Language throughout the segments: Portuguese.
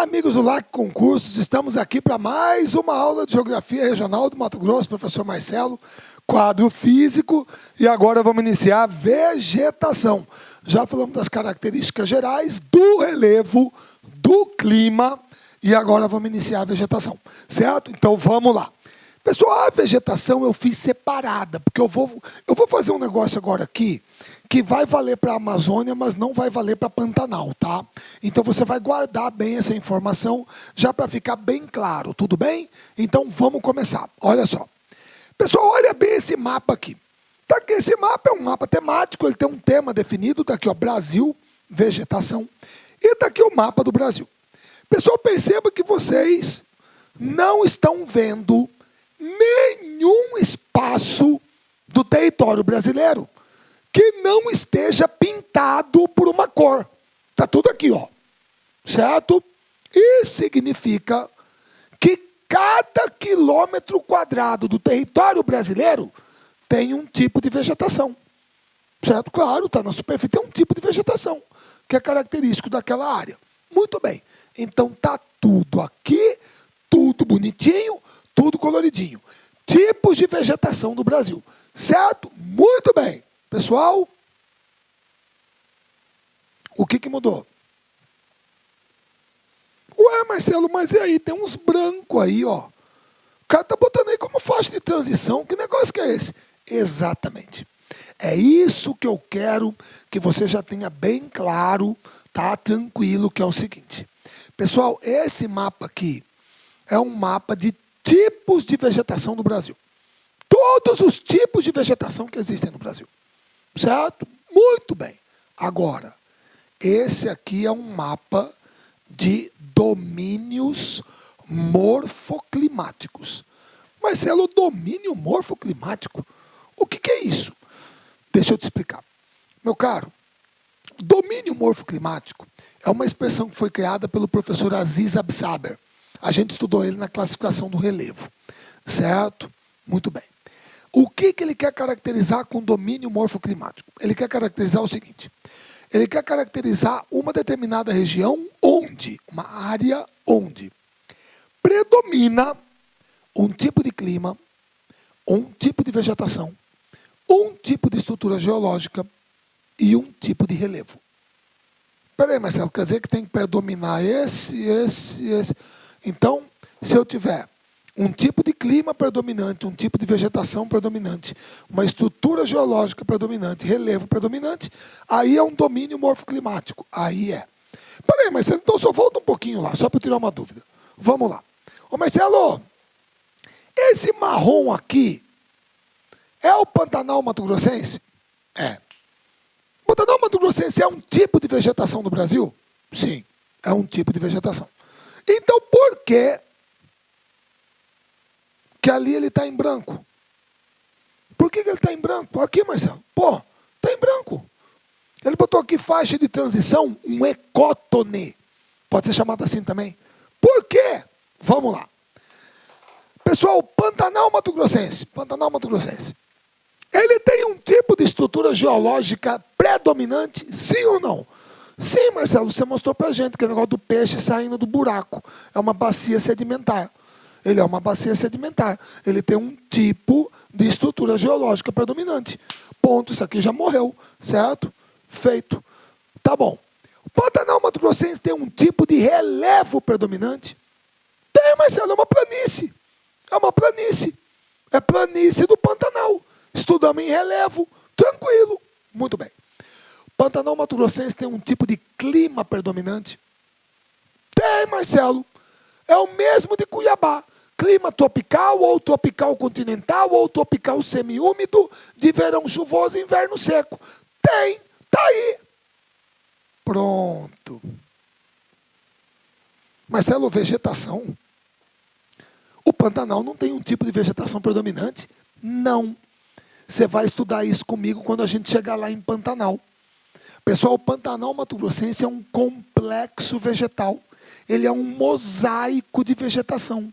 Olá, amigos do LAC Concursos, estamos aqui para mais uma aula de Geografia Regional do Mato Grosso, professor Marcelo, quadro físico, e agora vamos iniciar vegetação. Já falamos das características gerais, do relevo, do clima, e agora vamos iniciar a vegetação, certo? Então vamos lá. Pessoal, a vegetação eu fiz separada, porque eu vou fazer um negócio agora aqui que vai valer para a Amazônia, mas não vai valer para Pantanal, tá? Então você vai guardar bem essa informação, já para ficar bem claro, tudo bem? Então vamos começar. Olha só. Pessoal, olha bem esse mapa aqui. Tá aqui, esse mapa é um mapa temático, ele tem um tema definido, tá aqui, ó, Brasil, vegetação, e tá aqui o mapa do Brasil. Pessoal, perceba que vocês não estão vendo nenhum espaço do território brasileiro que não esteja pintado por uma cor. Está tudo aqui, ó. Certo? Isso significa que cada quilômetro quadrado do território brasileiro tem um tipo de vegetação. Certo? Claro, está na superfície, tem um tipo de vegetação que é característico daquela área. Muito bem. Então está tudo aqui, tudo bonitinho, tudo coloridinho. Tipos de vegetação do Brasil. Certo? Muito bem. Pessoal, o que mudou? Ué, Marcelo, mas e aí? Tem uns brancos aí, ó. O cara tá botando aí como faixa de transição. Que negócio que é esse? Exatamente. É isso que eu quero que você já tenha bem claro, tá? Tranquilo, que é o seguinte. Pessoal, esse mapa aqui é um mapa de tipos de vegetação do Brasil. Todos os tipos de vegetação que existem no Brasil. Certo? Muito bem. Agora, esse aqui é um mapa de domínios morfoclimáticos. Marcelo, domínio morfoclimático? O que é isso? Deixa eu te explicar. Meu caro, domínio morfoclimático é uma expressão que foi criada pelo professor Aziz Absaber. A gente estudou ele na classificação do relevo. Certo? Muito bem. O que ele quer caracterizar com domínio morfoclimático? Ele quer caracterizar o seguinte. Ele quer caracterizar uma determinada região onde, uma área onde predomina um tipo de clima, um tipo de vegetação, um tipo de estrutura geológica e um tipo de relevo. Peraí, Marcelo, quer dizer que tem que predominar esse. Então, se eu tiver um tipo de clima predominante, um tipo de vegetação predominante, uma estrutura geológica predominante, relevo predominante, aí é um domínio morfoclimático. Aí é. Peraí, Marcelo, então só volta um pouquinho lá, só para tirar uma dúvida. Vamos lá. Ô Marcelo, esse marrom aqui é o Pantanal Mato Grossense? É. O Pantanal Mato Grossense é um tipo de vegetação do Brasil? Sim, é um tipo de vegetação. Então, por que ali ele está em branco? Por que ele está em branco? Aqui, Marcelo. Pô, está em branco. Ele botou aqui faixa de transição, um ecótone. Pode ser chamado assim também. Por quê? Vamos lá. Pessoal, Pantanal Mato Grossense. Pantanal Mato Grossense. Ele tem um tipo de estrutura geológica predominante? Sim ou não? Sim, Marcelo, você mostrou pra gente que é o negócio do peixe saindo do buraco. É uma bacia sedimentar. Ele é uma bacia sedimentar. Ele tem um tipo de estrutura geológica predominante. Ponto, isso aqui já morreu, certo? Feito. Tá bom. O Pantanal Mato Grossense tem um tipo de relevo predominante? Tem, Marcelo, é uma planície. É uma planície. É planície do Pantanal. Estudamos em relevo. Tranquilo. Muito bem. O Pantanal Mato Grossense tem um tipo de clima predominante? Tem, Marcelo. É o mesmo de Cuiabá. Clima tropical, ou tropical continental, ou tropical semiúmido, de verão chuvoso e inverno seco. Tem, tá aí. Pronto. Marcelo, vegetação? O Pantanal não tem um tipo de vegetação predominante? Não. Você vai estudar isso comigo quando a gente chegar lá em Pantanal. Pessoal, o Pantanal Mato Grossense é um complexo vegetal. Ele é um mosaico de vegetação.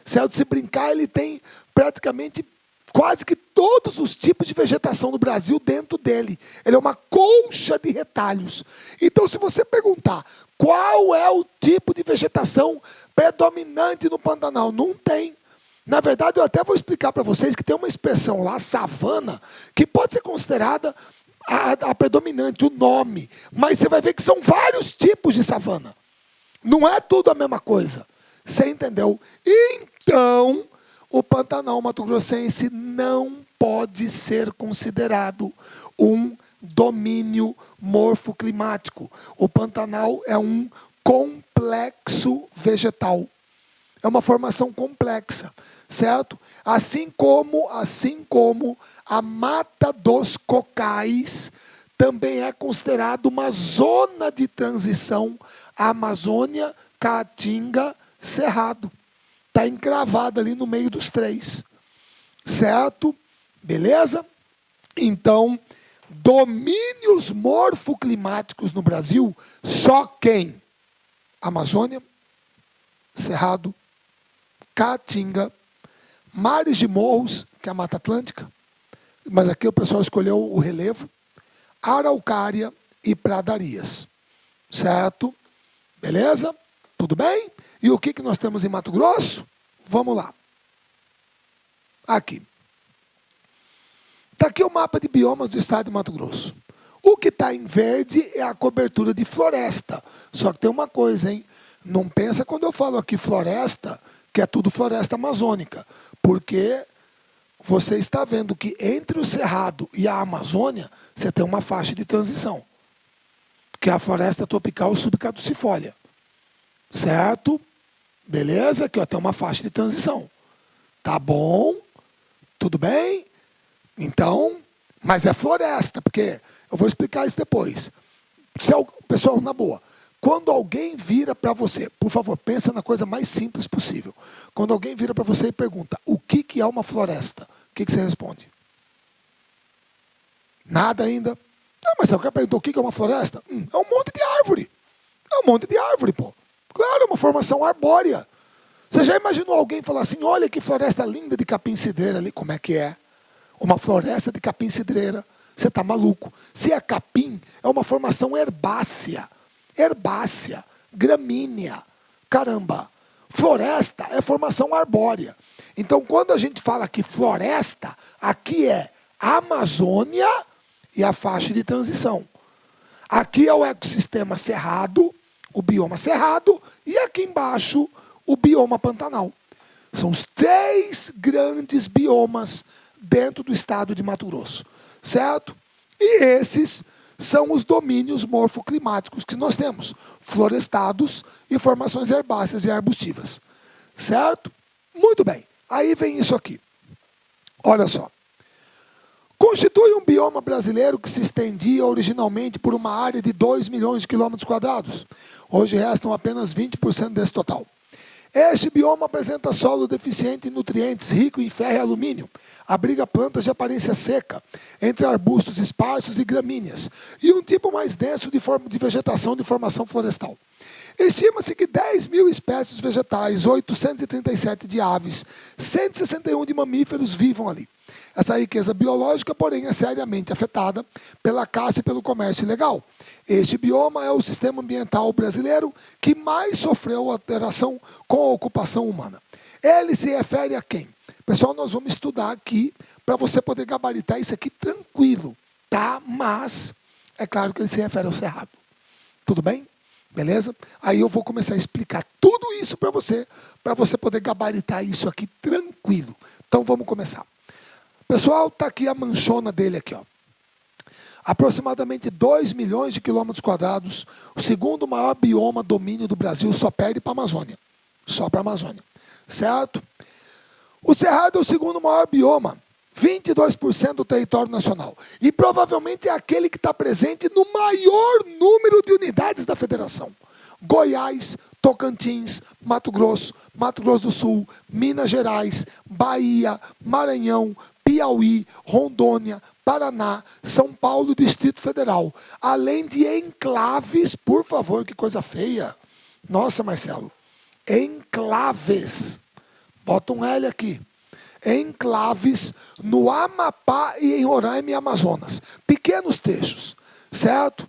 Certo? Se brincar, ele tem praticamente quase que todos os tipos de vegetação do Brasil dentro dele. Ele é uma colcha de retalhos. Então, se você perguntar qual é o tipo de vegetação predominante no Pantanal, não tem. Na verdade, eu até vou explicar para vocês que tem uma expressão lá, savana, que pode ser considerada a predominante, o nome. Mas você vai ver que são vários tipos de savana. Não é tudo a mesma coisa. Você entendeu? Então, o Pantanal mato-grossense não pode ser considerado um domínio morfoclimático. O Pantanal é um complexo vegetal. É uma formação complexa, certo? Assim como a Mata dos Cocais também é considerado uma zona de transição Amazônia, Caatinga, Cerrado. Está encravada ali no meio dos três, certo? Beleza? Então, domínios morfoclimáticos no Brasil, só quem? Amazônia, Cerrado, Caatinga, mares de morros, que é a Mata Atlântica, mas aqui o pessoal escolheu o relevo, Araucária e Pradarias, certo? Beleza? Tudo bem? E o que nós temos em Mato Grosso? Vamos lá. Aqui. Está aqui o mapa de biomas do estado de Mato Grosso. O que está em verde é a cobertura de floresta. Só que tem uma coisa, hein? Não pensa quando eu falo aqui floresta, que é tudo floresta amazônica. Porque você está vendo que entre o Cerrado e a Amazônia, você tem uma faixa de transição. Que é a floresta tropical subcaducifólia. Certo? Beleza? Aqui ó, tem uma faixa de transição. Tá bom? Tudo bem? Então, mas é floresta, porque eu vou explicar isso depois. Pessoal, na boa, quando alguém vira para você, por favor, pensa na coisa mais simples possível. Quando alguém vira para você e pergunta, o que é uma floresta? O que você responde? Nada ainda? Não, mas eu quero perguntar o que é uma floresta? É um monte de árvore. É um monte de árvore, pô. Claro, é uma formação arbórea. Você já imaginou alguém falar assim, olha que floresta linda de capim-cidreira ali, como é que é? Uma floresta de capim-cidreira. Você está maluco. Se é capim, é uma formação herbácea. Herbácea, gramínea. Caramba. Floresta é formação arbórea. Então, quando a gente fala que floresta, aqui é Amazônia e a faixa de transição. Aqui é o ecossistema cerrado, o bioma cerrado, e aqui embaixo o bioma pantanal. São os 3 grandes biomas dentro do estado de Mato Grosso, certo? E esses são os domínios morfoclimáticos que nós temos, florestados e formações herbáceas e arbustivas, certo? Muito bem, aí vem isso aqui. Olha só. Constitui um bioma brasileiro que se estendia originalmente por uma área de 2 milhões de quilômetros quadrados. Hoje restam apenas 20% desse total. Este bioma apresenta solo deficiente em nutrientes, rico em ferro e alumínio. Abriga plantas de aparência seca, entre arbustos esparsos e gramíneas, e um tipo mais denso de vegetação de formação florestal. Estima-se que 10 mil espécies vegetais, 837 de aves, 161 de mamíferos vivam ali. Essa riqueza biológica, porém, é seriamente afetada pela caça e pelo comércio ilegal. Este bioma é o sistema ambiental brasileiro que mais sofreu alteração com a ocupação humana. Ele se refere a quem? Pessoal, nós vamos estudar aqui para você poder gabaritar isso aqui tranquilo, tá? Mas é claro que ele se refere ao Cerrado. Tudo bem? Beleza? Aí eu vou começar a explicar tudo isso para você poder gabaritar isso aqui tranquilo. Então vamos começar. Pessoal, está aqui a manchona dele aqui, ó. Aproximadamente 2 milhões de quilômetros quadrados, o segundo maior bioma domínio do Brasil, só perde para a Amazônia. Só para a Amazônia. Certo? O Cerrado é o segundo maior bioma, 22% do território nacional. E provavelmente é aquele que está presente no maior número de unidades da federação. Goiás, Tocantins, Mato Grosso do Sul, Minas Gerais, Bahia, Maranhão, Piauí, Rondônia, Paraná, São Paulo, Distrito Federal. Além de enclaves, por favor, que coisa feia. Nossa, Marcelo. Enclaves. Bota um L aqui. enclaves no Amapá e em Roraima e Amazonas. Pequenos trechos, certo?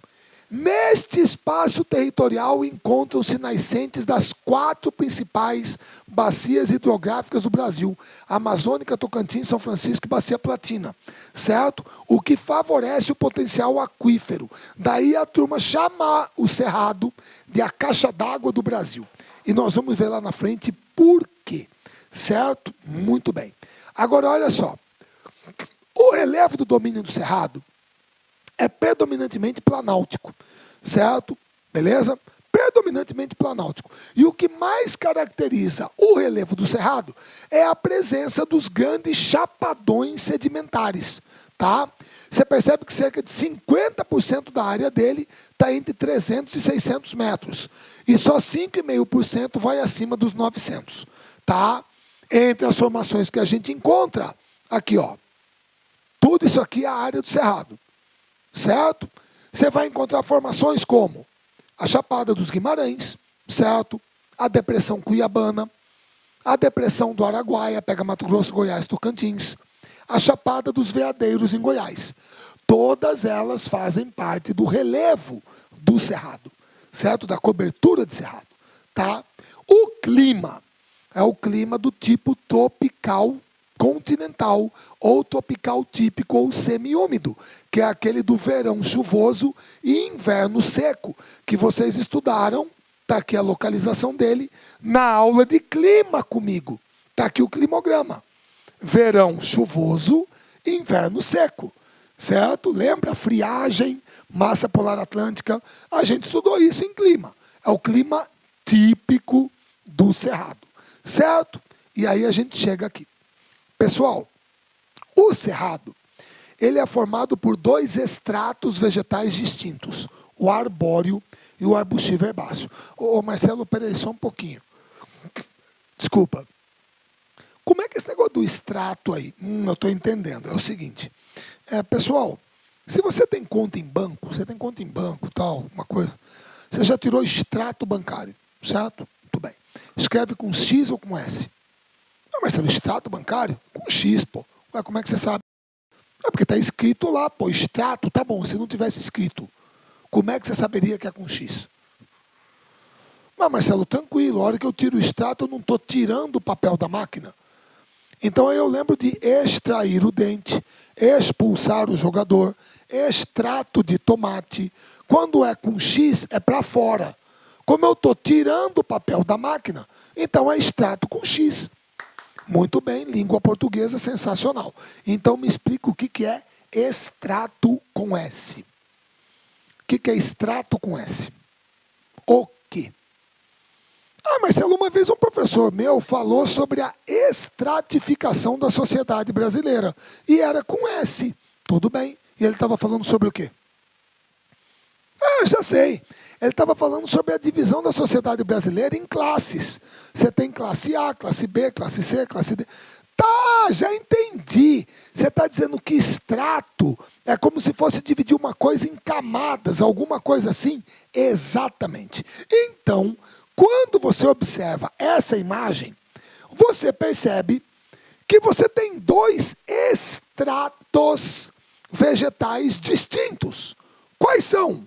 Neste espaço territorial encontram-se nascentes das 4 principais bacias hidrográficas do Brasil: Amazônica, Tocantins, São Francisco e Bacia Platina, certo? O que favorece o potencial aquífero. Daí a turma chamar o Cerrado de a caixa d'água do Brasil. E nós vamos ver lá na frente por quê, certo? Muito bem. Agora, olha só. O relevo do domínio do Cerrado é predominantemente planáltico, certo? Beleza? Predominantemente planáltico. E o que mais caracteriza o relevo do Cerrado é a presença dos grandes chapadões sedimentares, tá? Você percebe que cerca de 50% da área dele está entre 300 e 600 metros. E só 5,5% vai acima dos 900, tá? Entre as formações que a gente encontra, aqui, ó. Tudo isso aqui é a área do Cerrado. Certo? Você vai encontrar formações como a Chapada dos Guimarães, certo? A Depressão Cuiabana, a Depressão do Araguaia, pega Mato Grosso, Goiás, Tocantins, a Chapada dos Veadeiros em Goiás. Todas elas fazem parte do relevo do Cerrado, certo? Da cobertura de Cerrado, tá? O clima é o clima do tipo tropical continental ou tropical típico ou semiúmido, que é aquele do verão chuvoso e inverno seco, que vocês estudaram, está aqui a localização dele, na aula de clima comigo. Está aqui o climograma. Verão chuvoso, inverno seco, certo? Lembra? Friagem, massa polar atlântica. A gente estudou isso em clima. É o clima típico do Cerrado, certo? E aí a gente chega aqui. Pessoal, o Cerrado, ele é formado por 2 estratos vegetais distintos, o arbóreo e o arbustível herbáceo. Ô Marcelo, peraí só um pouquinho. Desculpa. Como é que é esse negócio do extrato aí? Eu estou entendendo. É o seguinte, pessoal, se você tem conta em banco, tal, uma coisa, você já tirou extrato bancário, certo? Muito bem. Escreve com X ou com S? Não, Marcelo, extrato bancário? Com X, pô. Ué, como é que você sabe? É porque está escrito lá, pô, extrato, tá bom, se não tivesse escrito, como é que você saberia que é com X? Mas, Marcelo, tranquilo, a hora que eu tiro o extrato, eu não estou tirando o papel da máquina. Então eu lembro de extrair o dente, expulsar o jogador, extrato de tomate. Quando é com X, é para fora. Como eu estou tirando o papel da máquina, então é extrato com X. Muito bem, língua portuguesa sensacional. Então me explica o que é extrato com S. O que é extrato com S? O quê? Ah, Marcelo, uma vez um professor meu falou sobre a estratificação da sociedade brasileira. E era com S. Tudo bem. E ele estava falando sobre o quê? Ah, já sei. Ele estava falando sobre a divisão da sociedade brasileira em classes. Você tem classe A, classe B, classe C, classe D. Tá, já entendi. Você está dizendo que extrato é como se fosse dividir uma coisa em camadas, alguma coisa assim? Exatamente. Então, quando você observa essa imagem, você percebe que você tem 2 estratos vegetais distintos. Quais são?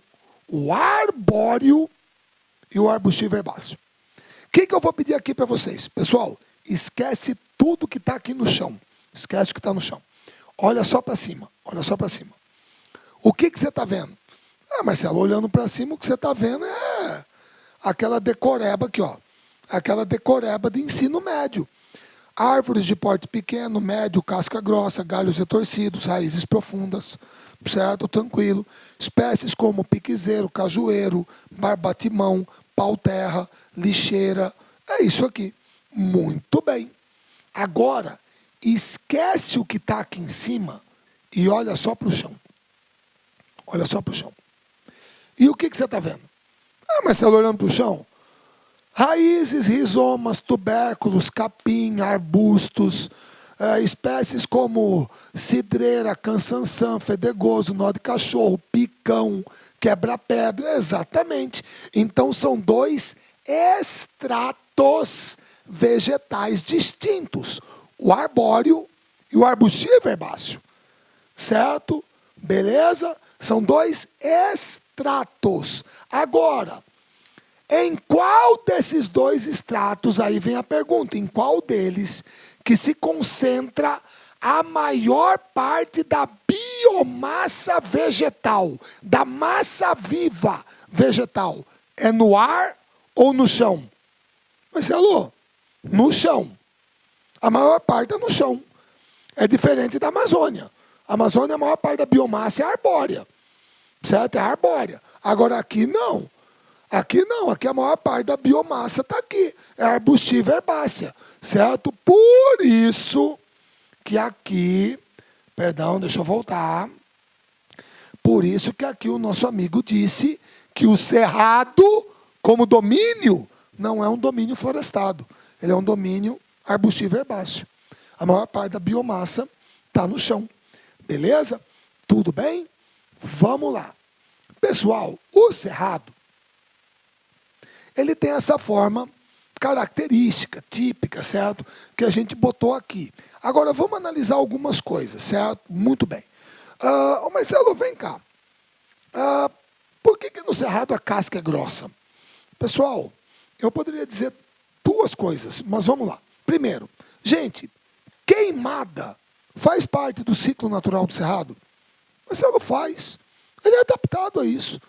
O arbóreo e o arbustível herbáceo. O que eu vou pedir aqui para vocês? Pessoal, esquece tudo que está aqui no chão. Esquece o que está no chão. Olha só para cima. Olha só para cima. O que você está vendo? Ah, Marcelo, olhando para cima, o que você está vendo é aquela decoreba aqui, ó. Aquela decoreba de ensino médio. Árvores de porte pequeno, médio, casca grossa, galhos retorcidos, raízes profundas, certo? Tranquilo. Espécies como piquezeiro, cajueiro, barbatimão, pau-terra, lixeira. É isso aqui. Muito bem. Agora, esquece o que está aqui em cima e olha só para o chão. Olha só para o chão. E o que você está vendo? Ah, Marcelo, olhando para o chão? Raízes, rizomas, tubérculos, capim, arbustos, espécies como cidreira, cansanção, fedegoso, nó de cachorro, picão, quebra-pedra, exatamente. Então são 2 estratos vegetais distintos. o arbóreo e o arbustivo herbáceo. Certo? Beleza? São 2 estratos. Agora, em qual desses 2 estratos, aí vem a pergunta, em qual deles que se concentra a maior parte da biomassa vegetal, da massa viva vegetal? É no ar ou no chão? Marcelo, no chão. A maior parte é no chão. É diferente da Amazônia. A Amazônia, a maior parte da biomassa é arbórea. Certo? É arbórea. Agora aqui não. Aqui não. Aqui a maior parte da biomassa está aqui. É arbustiva herbácea. Certo? Por isso que aqui... Perdão, deixa eu voltar. Por isso que aqui o nosso amigo disse que o cerrado, como domínio, não é um domínio florestado. Ele é um domínio arbustivo herbáceo. A maior parte da biomassa está no chão. Beleza? Tudo bem? Vamos lá. Pessoal, o cerrado, ele tem essa forma característica, típica, certo? Que a gente botou aqui. Agora, vamos analisar algumas coisas, certo? Muito bem. Marcelo, vem cá. Por que no cerrado a casca é grossa? Pessoal, eu poderia dizer 2 coisas, mas vamos lá. Primeiro, gente, queimada faz parte do ciclo natural do cerrado? Marcelo, faz. Ele é adaptado a isso.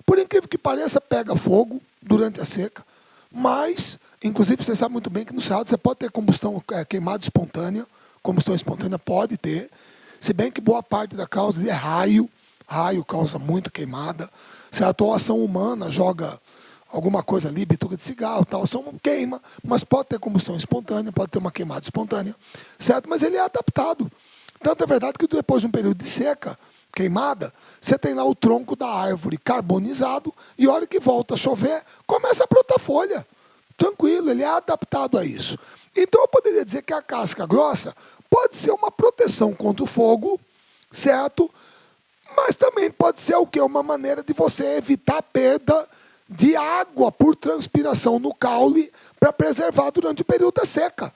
Por incrível que pareça, pega fogo durante a seca, mas, inclusive, você sabe muito bem que no cerrado você pode ter combustão queimada espontânea, combustão espontânea pode ter, se bem que boa parte da causa é raio causa muito queimada, se a atuação humana joga alguma coisa ali, bituca de cigarro, tal, queima, mas pode ter combustão espontânea, pode ter uma queimada espontânea, certo? Mas ele é adaptado. Tanto é verdade que depois de um período de seca, queimada, você tem lá o tronco da árvore carbonizado e a hora que volta a chover, começa a brotar folha. Tranquilo, ele é adaptado a isso. Então eu poderia dizer que a casca grossa pode ser uma proteção contra o fogo, certo? Mas também pode ser o quê? Uma maneira de você evitar a perda de água por transpiração no caule para preservar durante o período da seca.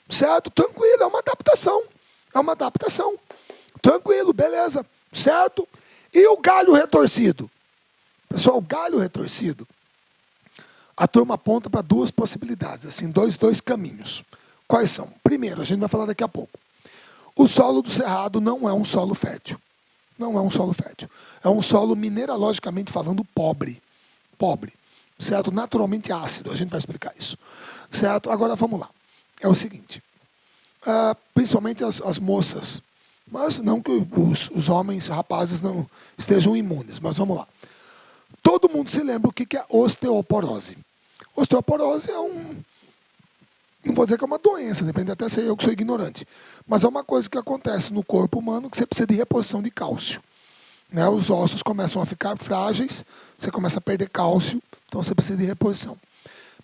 Certo? Tranquilo, é uma adaptação. É uma adaptação. Tranquilo, beleza. Certo? E o galho retorcido? Pessoal, o galho retorcido, a turma aponta para 2 possibilidades, assim, dois caminhos. Quais são? Primeiro, a gente vai falar daqui a pouco. O solo do cerrado não é um solo fértil. Não é um solo fértil. É um solo, mineralogicamente falando, pobre. Pobre. Certo? Naturalmente ácido. A gente vai explicar isso. Certo? Agora, vamos lá. É o seguinte. Principalmente as moças. Mas não que os homens, rapazes, não estejam imunes. Mas vamos lá. Todo mundo se lembra o que é osteoporose. Osteoporose é não vou dizer que é uma doença, depende até se eu que sou ignorante. Mas é uma coisa que acontece no corpo humano que você precisa de reposição de cálcio. Né? Os ossos começam a ficar frágeis, você começa a perder cálcio, então você precisa de reposição.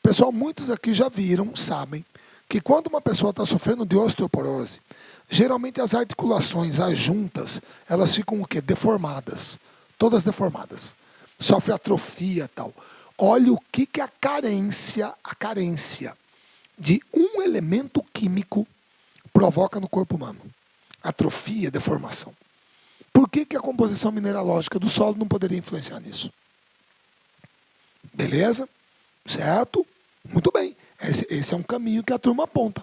Pessoal, muitos aqui já viram, sabem, que quando uma pessoa está sofrendo de osteoporose, geralmente as articulações, as juntas, elas ficam o quê? Deformadas. Todas deformadas. Sofre atrofia e tal. Olha o que a carência de um elemento químico provoca no corpo humano. Atrofia, deformação. Por que a composição mineralógica do solo não poderia influenciar nisso? Beleza? Certo? Muito bem. Esse é um caminho que a turma aponta.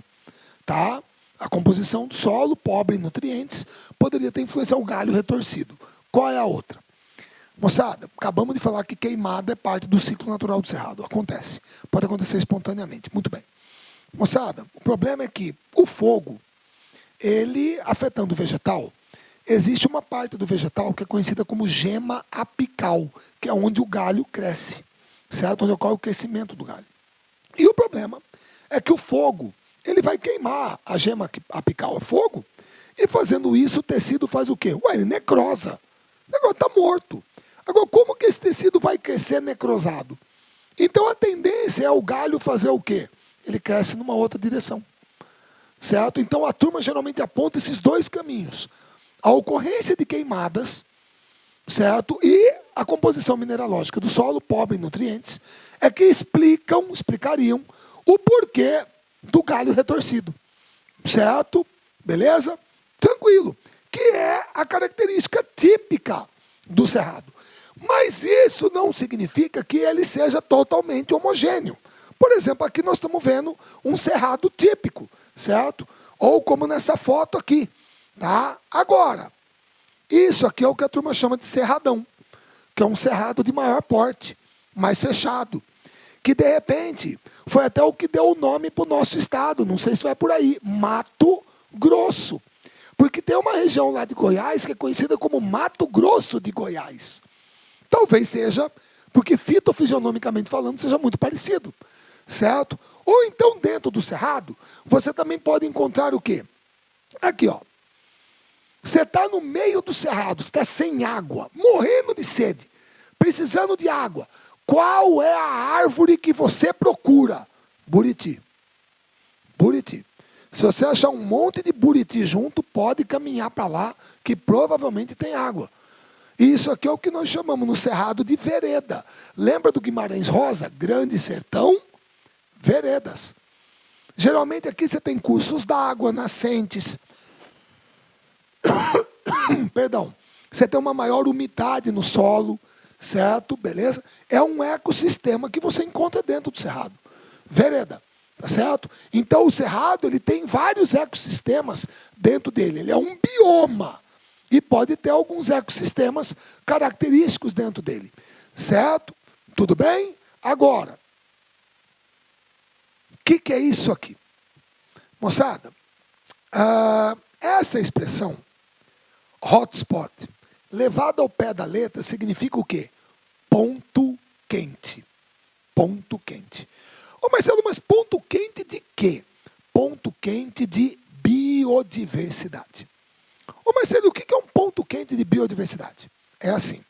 Tá? A composição do solo, pobre em nutrientes, poderia ter influência ao galho retorcido. Qual é a outra? Moçada, acabamos de falar que queimada é parte do ciclo natural do cerrado. Acontece. Pode acontecer espontaneamente. Muito bem. Moçada, o problema é que o fogo, ele afetando o vegetal, existe uma parte do vegetal que é conhecida como gema apical, que é onde o galho cresce, certo? Onde ocorre o crescimento do galho. E o problema é que o fogo, ele vai queimar a gema apical a fogo, e fazendo isso o tecido faz o quê? Ué, ele necrosa. O negócio está morto. Agora, como que esse tecido vai crescer necrosado? Então a tendência é o galho fazer o quê? Ele cresce numa outra direção. Certo? Então a turma geralmente aponta esses 2 caminhos. A ocorrência de queimadas, certo? E a composição mineralógica do solo, pobre em nutrientes, é que explicariam o porquê do galho retorcido. certo? Beleza? Tranquilo. Que é a característica típica do cerrado. Mas isso não significa que ele seja totalmente homogêneo. Por exemplo, aqui nós estamos vendo um cerrado típico, certo? Ou como nessa foto aqui, tá? Agora, isso aqui é o que a turma chama de cerradão, que é um cerrado de maior porte, mais fechado, que de repente foi até o que deu o nome para o nosso estado, não sei se vai por aí, Mato Grosso. Porque tem uma região lá de Goiás que é conhecida como Mato Grosso de Goiás. Talvez seja, porque fitofisionomicamente falando, seja muito parecido, certo? Ou então dentro do cerrado, você também pode encontrar o quê? Aqui, ó. Você está no meio do cerrado, está sem água, morrendo de sede, precisando de água. Qual é a árvore que você procura? Buriti. Buriti. Se você achar um monte de buriti junto, pode caminhar para lá, que provavelmente tem água. E isso aqui é o que nós chamamos no cerrado de vereda. Lembra do Guimarães Rosa? Grande sertão, veredas. Geralmente aqui você tem cursos d'água, nascentes. Perdão. Você tem uma maior umidade no solo, certo? Beleza? É um ecossistema que você encontra dentro do cerrado. Vereda. Tá certo? Então o cerrado ele tem vários ecossistemas dentro dele. Ele é um bioma. E pode ter alguns ecossistemas característicos dentro dele. Certo? Tudo bem? Agora, o que é isso aqui? Moçada, essa expressão, hotspot, levada ao pé da letra, significa o quê? Ponto quente. Ponto quente. Ô Marcelo, mas ponto quente de quê? Ponto quente de biodiversidade. Ô Marcelo, o que é um ponto quente de biodiversidade? É assim,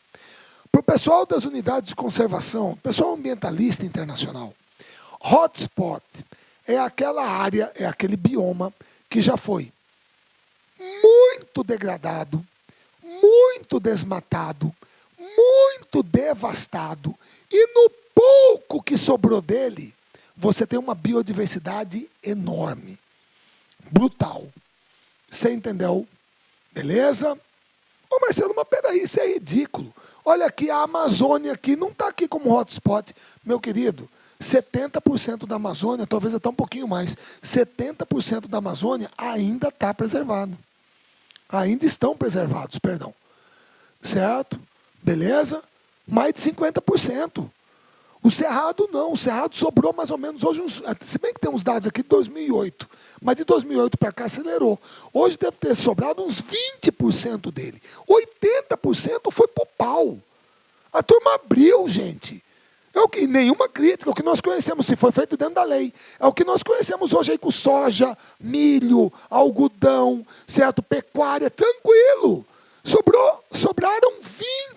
para o pessoal das unidades de conservação, pessoal ambientalista internacional, hotspot é aquela área, é aquele bioma que já foi muito degradado, muito desmatado, muito devastado, e no pouco que sobrou dele, você tem uma biodiversidade enorme, brutal. Você entendeu? Beleza? Ô Marcelo, mas peraí, isso é ridículo. Olha aqui, a Amazônia aqui não está aqui como hotspot. Meu querido, 70% da Amazônia, talvez até um pouquinho mais, 70% da Amazônia ainda está preservado. Ainda estão preservados, perdão. Certo? Beleza? Mais de 50%. O Cerrado não, o Cerrado sobrou mais ou menos hoje, se bem que tem uns dados aqui de 2008, mas de 2008 para cá acelerou. Hoje deve ter sobrado uns 20% dele. 80% foi pro pau. A turma abriu, gente. É o que, nenhuma crítica, é o que nós conhecemos, se foi feito dentro da lei. É o que nós conhecemos hoje aí com soja, milho, algodão, certo? Pecuária, tranquilo. Sobraram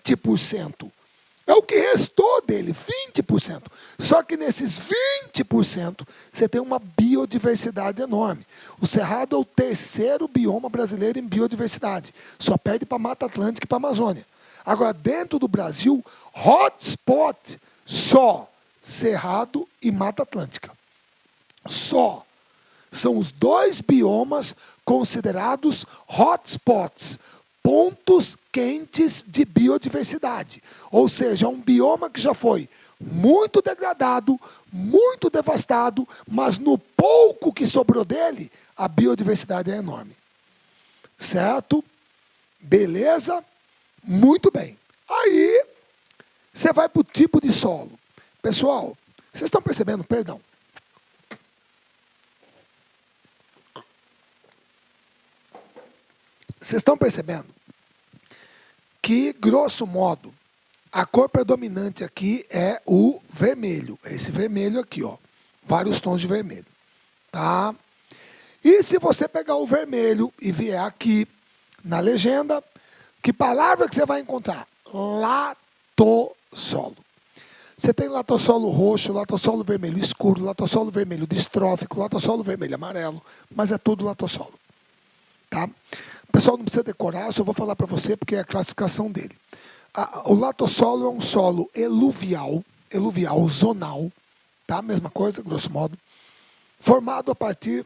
20%. É o que restou dele, 20%. Só que nesses 20%, você tem uma biodiversidade enorme. O Cerrado é o terceiro bioma brasileiro em biodiversidade. Só perde para a Mata Atlântica e para a Amazônia. Agora, dentro do Brasil, hotspot, só Cerrado e Mata Atlântica. Só. São os dois biomas considerados hotspots, pontos quentes de biodiversidade. Ou seja, um bioma que já foi muito degradado, muito devastado, mas no pouco que sobrou dele, a biodiversidade é enorme. Certo? Beleza? Muito bem. Aí, você vai para o tipo de solo. Pessoal, vocês estão percebendo? Perdão. Vocês estão percebendo que, grosso modo, a cor predominante aqui é o vermelho. É esse vermelho aqui, ó. Vários tons de vermelho. Tá? E se você pegar o vermelho e vier aqui na legenda, que palavra que você vai encontrar? Latossolo. Você tem latossolo roxo, latossolo vermelho escuro, latossolo vermelho distrófico, latossolo vermelho amarelo, mas é tudo latossolo. Tá? O pessoal não precisa decorar, eu só vou falar para você porque é a classificação dele. O latossolo é um solo eluvial, zonal, tá? Mesma coisa, grosso modo, formado a partir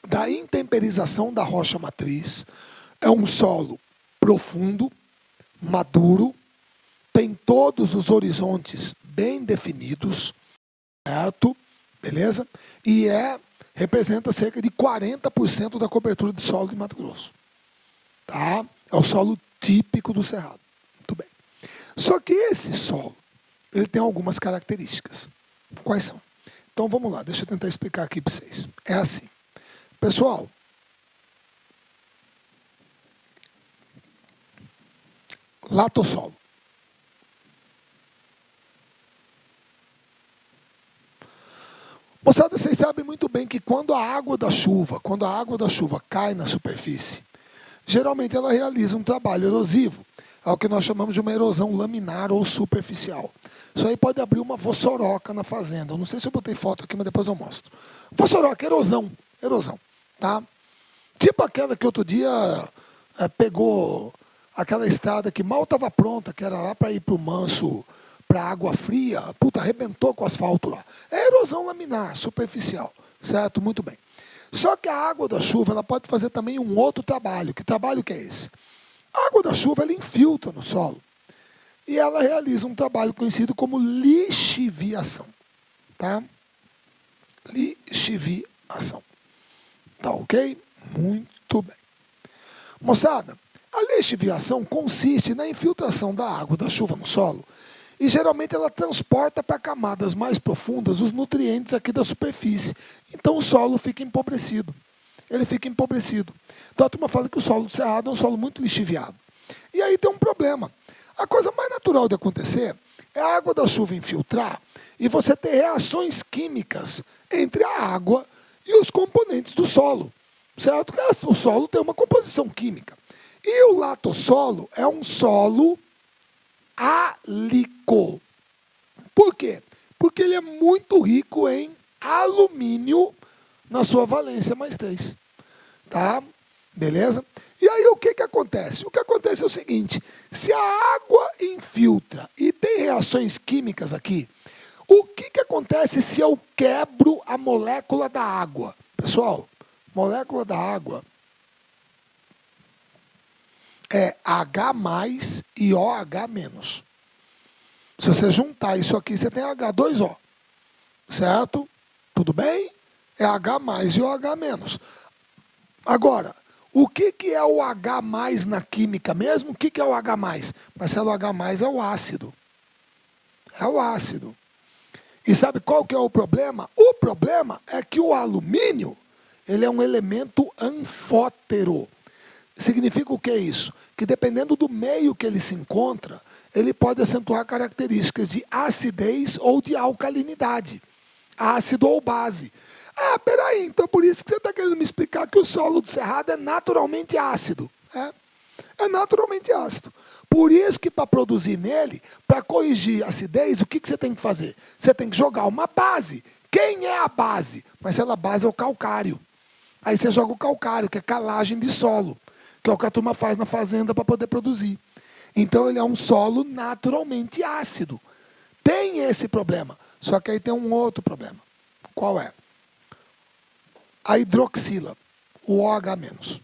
da intemperização da rocha matriz. É um solo profundo, maduro, tem todos os horizontes bem definidos, certo? Beleza? E representa cerca de 40% da cobertura de solo de Mato Grosso. Tá? É o solo típico do Cerrado. Muito bem. Só que esse solo, ele tem algumas características. Quais são? Então vamos lá, deixa eu tentar explicar aqui para vocês. É assim. Pessoal, latossolo. Moçada, vocês sabem muito bem que quando a água da chuva cai na superfície, geralmente ela realiza um trabalho erosivo. É o que nós chamamos de uma erosão laminar ou superficial. Isso aí pode abrir uma vossoroca na fazenda. Eu não sei se eu botei foto aqui, mas depois eu mostro. Vossoroca, erosão. Tá? Tipo aquela que outro dia pegou aquela estrada que mal estava pronta, que era lá para ir para o Manso, para água fria, puta, arrebentou com o asfalto lá. É erosão laminar, superficial, certo? Muito bem. Só que a água da chuva, ela pode fazer também um outro trabalho. Que trabalho que é esse? A água da chuva, ela infiltra no solo e ela realiza um trabalho conhecido como lixiviação, tá? Lixiviação. Tá ok? Muito bem. Moçada, a lixiviação consiste na infiltração da água da chuva no solo e geralmente ela transporta para camadas mais profundas os nutrientes aqui da superfície. Então o solo fica empobrecido. Ele fica empobrecido. Então a turma fala que o solo do Cerrado é um solo muito lixiviado. E aí tem um problema. A coisa mais natural de acontecer é a água da chuva infiltrar e você ter reações químicas entre a água e os componentes do solo. Certo? Porque o solo tem uma composição química. E o latossolo é um solo álico. Por quê? Porque ele é muito rico em alumínio na sua valência +3. Tá? Beleza? E aí o que acontece? O que acontece é o seguinte, se a água infiltra e tem reações químicas aqui, o que acontece se eu quebro a molécula da água? Pessoal, molécula da água é H+ e OH-. Se você juntar isso aqui, você tem H2O. Certo? Tudo bem? É H+ e OH-. Agora, o que é o H+ na química mesmo? O que é o H+? Marcelo, o H+ é o ácido. É o ácido. E sabe qual que é o problema? O problema é que o alumínio, ele é um elemento anfótero. Significa o que é isso? Que dependendo do meio que ele se encontra, ele pode acentuar características de acidez ou de alcalinidade. Ácido ou base. Ah, peraí, então por isso que você está querendo me explicar que o solo do Cerrado é naturalmente ácido. É naturalmente ácido. Por isso que para produzir nele, para corrigir a acidez, o que você tem que fazer? Você tem que jogar uma base. Quem é a base? Marcelo, a base é o calcário. Aí você joga o calcário, que é calagem de solo, que é o que a turma faz na fazenda para poder produzir. Então ele é um solo naturalmente ácido. Tem esse problema. Só que aí tem um outro problema. Qual é? A hidroxila, o OH-.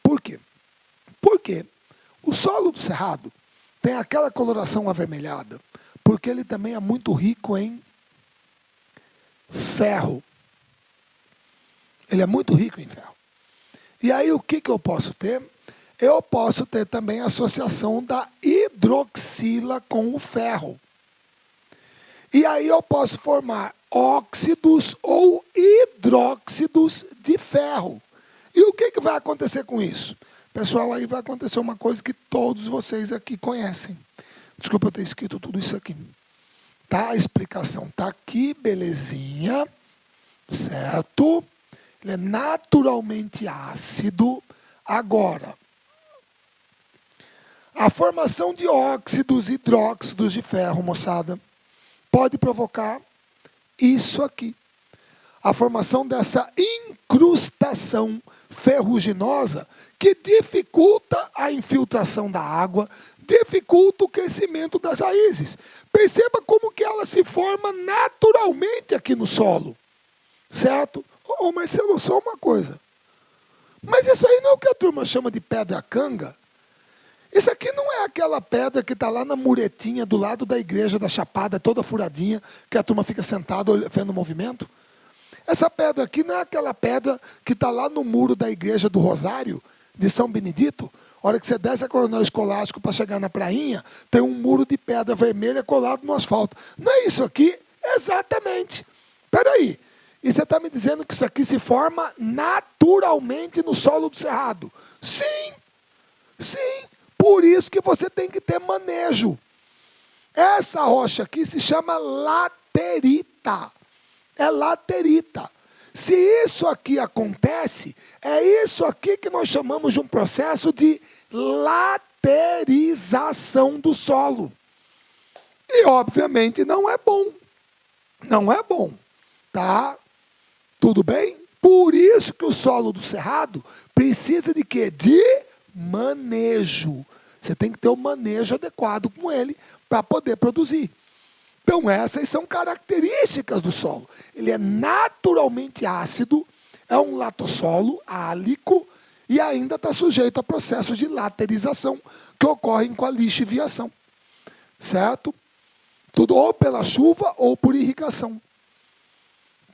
Por quê? Porque o solo do Cerrado tem aquela coloração avermelhada, porque ele também é muito rico em ferro. Ele é muito rico em ferro. E aí o que eu posso ter? Eu posso ter também a associação da hidroxila com o ferro. E aí eu posso formar óxidos ou hidróxidos de ferro. E o que vai acontecer com isso? Pessoal, aí vai acontecer uma coisa que todos vocês aqui conhecem. Desculpa eu ter escrito tudo isso aqui. Tá? A explicação tá aqui, belezinha. Certo? Ele é naturalmente ácido. Agora, a formação de óxidos e hidróxidos de ferro, moçada, pode provocar isso aqui. A formação dessa incrustação ferruginosa que dificulta a infiltração da água, dificulta o crescimento das raízes. Perceba como que ela se forma naturalmente aqui no solo. Certo? Ô Marcelo, só uma coisa. Mas isso aí não é o que a turma chama de pedra canga? Isso aqui não é aquela pedra que está lá na muretinha do lado da igreja da Chapada, toda furadinha, que a turma fica sentada vendo o movimento? Essa pedra aqui não é aquela pedra que está lá no muro da igreja do Rosário, de São Benedito? A hora que você desce a Coronel Escolástico para chegar na prainha, tem um muro de pedra vermelha colado no asfalto. Não é isso aqui? Exatamente. Espera aí. E você está me dizendo que isso aqui se forma naturalmente no solo do cerrado? Sim. Sim. Por isso que você tem que ter manejo. Essa rocha aqui se chama laterita. É laterita. Se isso aqui acontece, é isso aqui que nós chamamos de um processo de laterização do solo. E, obviamente, não é bom. Não é bom. Tá? Tudo bem? Por isso que o solo do cerrado precisa de quê? De manejo. Você tem que ter um manejo adequado com ele para poder produzir. Então, essas são características do solo. Ele é naturalmente ácido, é um latossolo álico e ainda está sujeito a processos de laterização que ocorrem com a lixiviação. Certo? Tudo ou pela chuva ou por irrigação.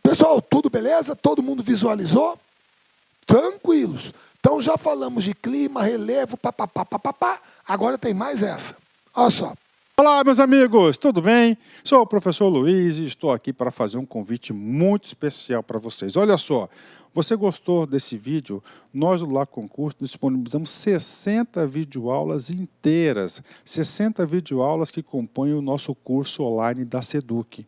Pessoal, tudo beleza? Todo mundo visualizou? Tranquilos. Então, já falamos de clima, relevo, papapá. Agora tem mais essa. Olha só. Olá, meus amigos, tudo bem? Sou o professor Luiz e estou aqui para fazer um convite muito especial para vocês. Olha só, você gostou desse vídeo? Nós do Lá Concurso disponibilizamos 60 videoaulas inteiras, 60 videoaulas que compõem o nosso curso online da Seduc.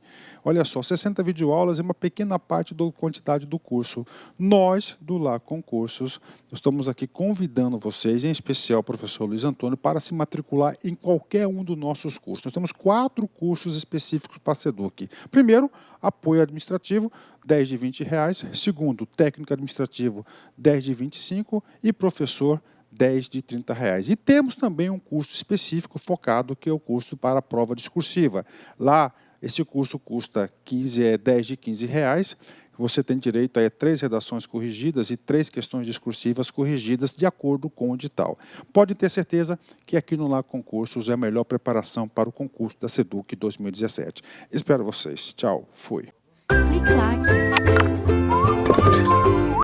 Olha só, 60 videoaulas é uma pequena parte da quantidade do curso. Nós, do Lá Concursos, estamos aqui convidando vocês, em especial o professor Luiz Antônio, para se matricular em qualquer um dos nossos cursos. Nós temos 4 cursos específicos para a Seduc. Primeiro, apoio administrativo, 10 de R$20. Segundo, técnico administrativo, 10 de R$25. E professor, 10 de R$30. E temos também um curso específico focado, que é o curso para a prova discursiva. Lá, esse curso custa 10 de R$15. Você tem direito a 3 redações corrigidas e 3 questões discursivas corrigidas de acordo com o edital. Pode ter certeza que aqui no Lá Concursos é a melhor preparação para o concurso da Seduc 2017. Espero vocês. Tchau. Fui. Clique lá.